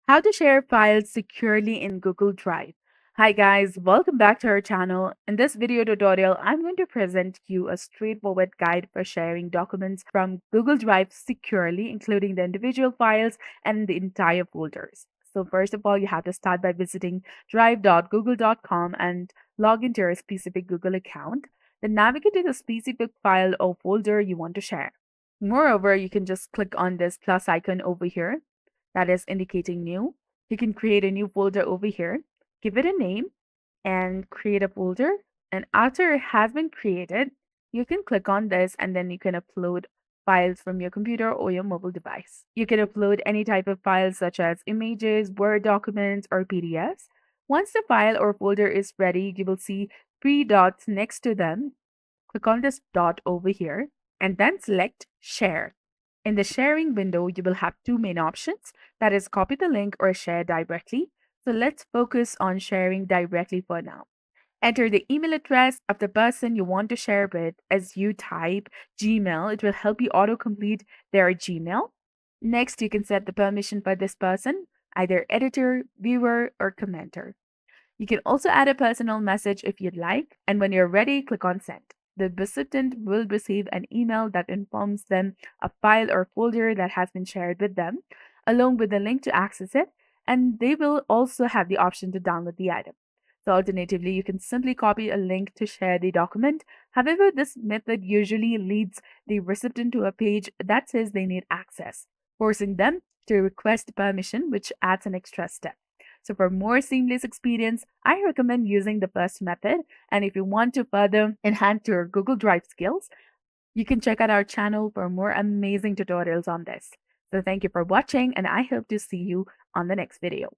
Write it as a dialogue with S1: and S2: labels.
S1: How to share files securely in Google Drive. Hi guys, welcome back to our channel. In this video tutorial, I'm going to present you a straightforward guide for sharing documents from Google Drive securely, including the individual files and the entire folders. So first of all, you have to start by visiting drive.google.com and log into your specific Google account. Then navigate to the specific file or folder you want to share. Moreover, you can just click on this plus icon over here that is indicating new. You can create a new folder over here, give it a name, and create a folder. And after it has been created, you can click on this and then you can upload files from your computer or your mobile device. You can upload any type of files such as images, Word documents, or PDFs. Once the file or folder is ready, you will see three dots next to them. Click on this dot over here and then select Share. In the sharing window, you will have two main options, that is copy the link or share directly. So let's focus on sharing directly for now. Enter the email address of the person you want to share with. As you type Gmail, it will help you autocomplete their Gmail. Next, you can set the permission for this person, either editor, viewer, or commenter. You can also add a personal message if you'd like, and when you're ready, click on Send. The recipient will receive an email that informs them a file or folder that has been shared with them, along with the link to access it, and they will also have the option to download the item. So alternatively, you can simply copy a link to share the document. However, this method usually leads the recipient to a page that says they need access, forcing them to request permission, which adds an extra step. So for more seamless experience, I recommend using the first method. And if you want to further enhance your Google Drive skills, you can check out our channel for more amazing tutorials on this. So thank you for watching and I hope to see you on the next video.